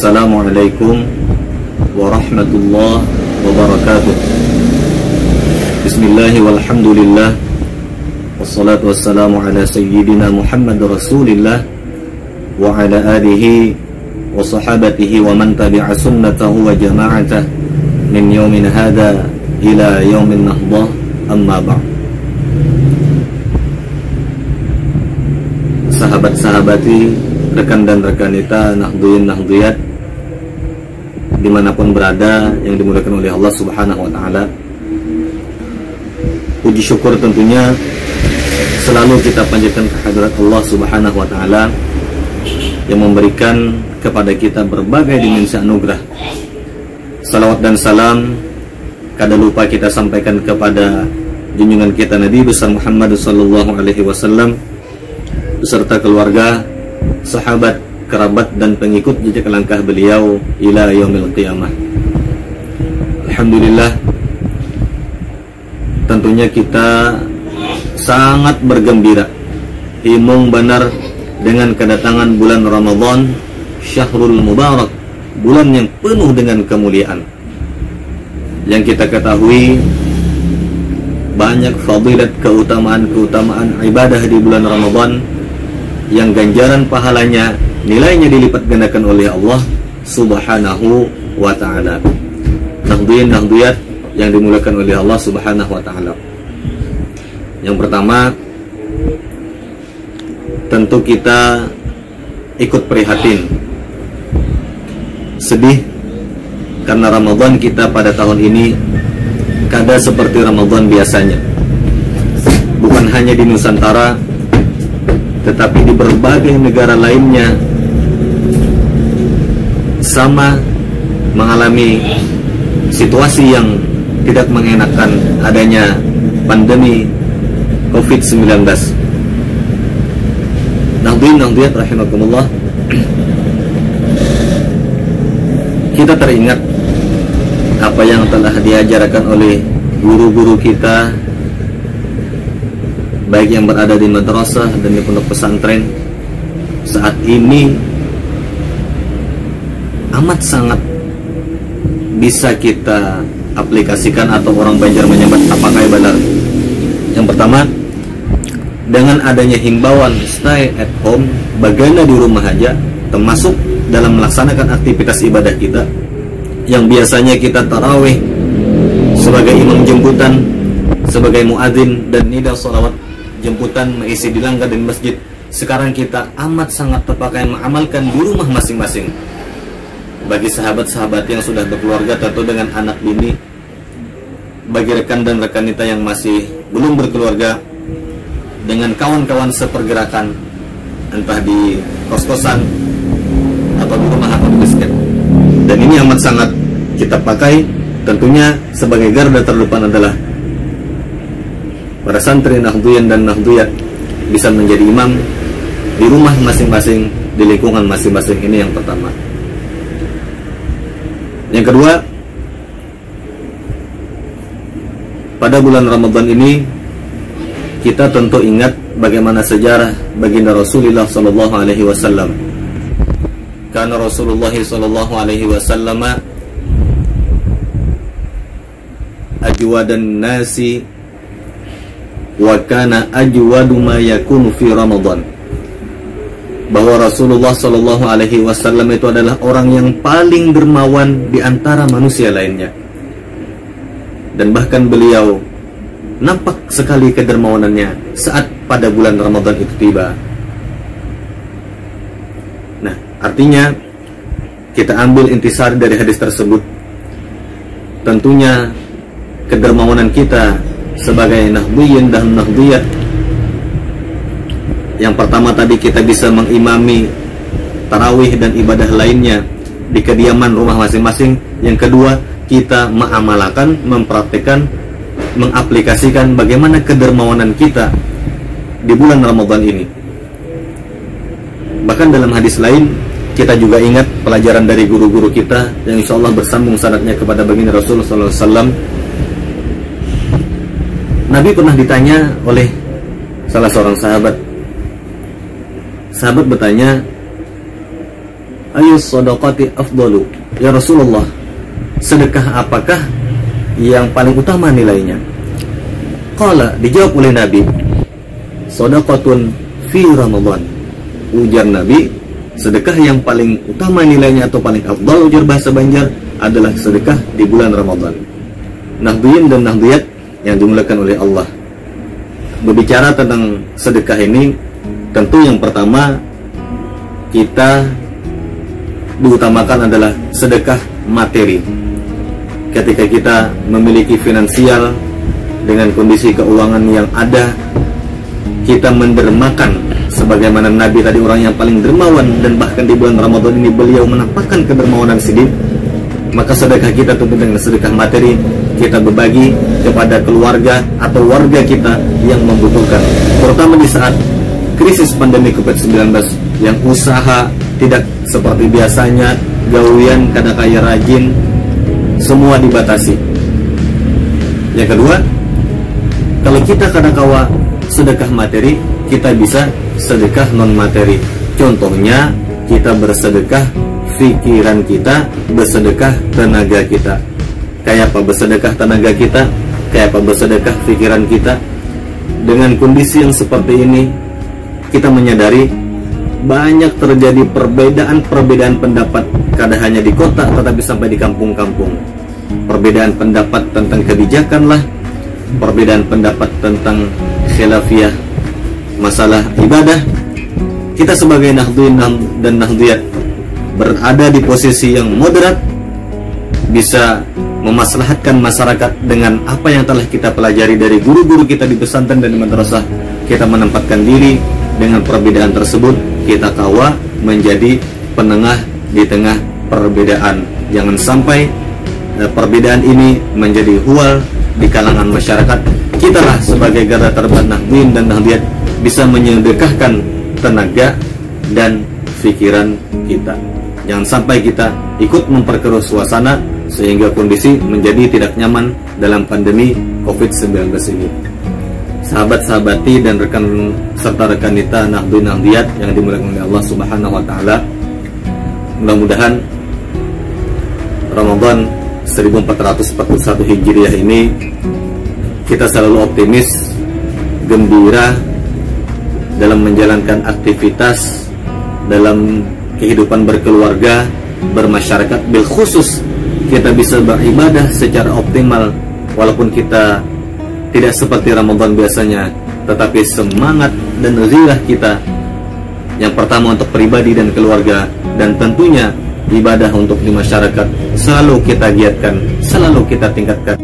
Assalamualaikum warahmatullahi wabarakatuh. Bismillah walhamdulillah, wassalatu wassalamu ala sayyidina Muhammad Rasulillah wa ala alihi wa sahabatihi wa man tabi'a sunnatahu wa jama'atah min yawmin hadha ila yawmin nahdah, amma ba'd. Sahabat-sahabati, rekan dan rekanita, nahduyin nahduyat dimanapun berada yang dimuliakan oleh Allah Subhanahu wa ta'ala. Puji syukur tentunya selalu kita panjatkan kehadirat Allah Subhanahu wa ta'ala yang memberikan kepada kita berbagai dimensi anugerah. Salawat dan salam kada lupa kita sampaikan kepada junjungan kita Nabi besar Muhammad sallallahu alaihi wasallam beserta keluarga, sahabat, kerabat dan pengikut jejak langkah beliau ila yaumil qiyamah. Alhamdulillah, tentunya kita sangat bergembira, imung benar dengan kedatangan bulan Ramadan, Syahrul Mubarak, bulan yang penuh dengan kemuliaan. Yang kita ketahui banyak fadilat, keutamaan ibadah di bulan Ramadan yang ganjaran pahalanya, nilainya dilipat gandakan oleh Allah Subhanahu wa ta'ala. Nahduyin nahduyat yang dimuliakan oleh Allah Subhanahu wa ta'ala. Yang pertama, tentu kita ikut prihatin, sedih karena Ramadan kita pada tahun ini kada seperti Ramadan biasanya. Bukan hanya di Nusantara, tetapi di berbagai negara lainnya sama mengalami situasi yang tidak mengenakan, adanya pandemi COVID-19. Nahdiyat rahimakumullah, kita teringat apa yang telah diajarkan oleh guru-guru kita, baik yang berada di madrasah dan di pondok pesantren. Saat ini amat sangat bisa kita aplikasikan atau orang Banjar menyebut apakah benar. Yang pertama, dengan adanya himbauan stay at home, bagaimana di rumah aja, termasuk dalam melaksanakan aktivitas ibadah kita yang biasanya kita tarawih sebagai imam jemputan, sebagai muadzin dan nida sholawat jemputan mengisi di langgar dan masjid. Sekarang kita amat sangat terpakai mengamalkan di rumah masing-masing. Bagi sahabat-sahabat yang sudah berkeluarga tentu dengan anak bini, bagi rekan dan rekanita yang masih belum berkeluarga, dengan kawan-kawan sepergerakan, entah di kos-kosan atau di rumah atau di basket. Dan ini amat sangat kita pakai. Tentunya sebagai garda terdepan adalah para santri nahduyan dan nahduyat bisa menjadi imam di rumah masing-masing, di lingkungan masing-masing. Ini yang pertama. Yang kedua, pada bulan Ramadan ini kita tentu ingat bagaimana sejarah baginda Rasulullah sallallahu alaihi wasallam. Karena Rasulullah sallallahu alaihi wasallam ajwadan nasi wa kana ajwadu ma yakunu fi Ramadan. Bahwa Rasulullah sallallahu alaihi wasallam itu adalah orang yang paling dermawan di antara manusia lainnya. Dan bahkan beliau nampak sekali kedermawanannya saat pada bulan Ramadan itu tiba. Nah, artinya kita ambil intisari dari hadis tersebut. Tentunya kedermawanan kita sebagai nahdiyin dan nahdiyat, yang pertama tadi kita bisa mengimami tarawih dan ibadah lainnya di kediaman rumah masing-masing. Yang kedua, kita mengamalkan, mempraktikkan, mengaplikasikan bagaimana kedermawanan kita di bulan Ramadan ini. Bahkan dalam hadis lain kita juga ingat pelajaran dari guru-guru kita yang insya Allah bersambung sanadnya kepada baginda Rasulullah SAW. Nabi pernah ditanya oleh salah seorang sahabat. Sahabat bertanya, ayus shadaqati afdalu ya Rasulullah, sedekah apakah yang paling utama nilainya? Qala, dijawab oleh Nabi, shadaqatun fi Ramadan. Ujar Nabi, sedekah yang paling utama nilainya atau paling afdal ujar bahasa Banjar adalah sedekah di bulan Ramadan. Nahdiyin dan nahdiyat yang dimuliakan oleh Allah, berbicara tentang sedekah ini, tentu yang pertama kita diutamakan adalah sedekah materi. Ketika kita memiliki finansial dengan kondisi keuangan yang ada, kita mendermakan sebagaimana Nabi tadi, orang yang paling dermawan, dan bahkan di bulan Ramadan ini beliau menampakkan kedermawanan sidin. Maka sedekah kita tentu dengan sedekah materi, kita berbagi kepada keluarga atau warga kita yang membutuhkan, terutama di saat krisis pandemi COVID-19 yang usaha tidak seperti biasanya, gawian kada kaya rajin, semua dibatasi. Yang kedua, kalau kita kada kawa sedekah materi, kita bisa sedekah non materi. Contohnya, kita bersedekah pikiran kita, bersedekah tenaga kita. Kayak apa bersedekah tenaga kita? Kayak apa bersedekah pikiran kita? Dengan kondisi yang seperti ini, kita menyadari banyak terjadi perbedaan pendapat, kada hanya di kota tetapi sampai di kampung-kampung. Perbedaan pendapat tentang kebijakan lah, perbedaan pendapat tentang khilafiyah masalah ibadah. Kita sebagai nahdien dan nahdiyat berada di posisi yang moderat, bisa memaslahatkan masyarakat dengan apa yang telah kita pelajari dari guru-guru kita di pesantren dan di madrasah. Kita menempatkan diri dengan perbedaan tersebut, kita kawa menjadi penengah di tengah perbedaan. Jangan sampai perbedaan ini menjadi huwal di kalangan masyarakat. Kitalah sebagai garda terdepan nahdien dan nahdiyat bisa menyedekahkan tenaga dan pikiran kita. Jangan sampai kita ikut memperkeruh suasana sehingga kondisi menjadi tidak nyaman dalam pandemi COVID-19 ini. Sahabat-sahabati dan rekan serta rekanita nahdien nahdiyat yang dimuliakan oleh Allah Subhanahu wa taala, mudah-mudahan Ramadan 1441 Hijriah ini kita selalu optimis, gembira dalam menjalankan aktivitas dalam kehidupan berkeluarga, bermasyarakat, bil khusus kita bisa beribadah secara optimal walaupun kita tidak seperti Ramadan biasanya, tetapi semangat dan ghirah kita yang pertama untuk pribadi dan keluarga, dan tentunya ibadah untuk di masyarakat selalu kita giatkan, selalu kita tingkatkan.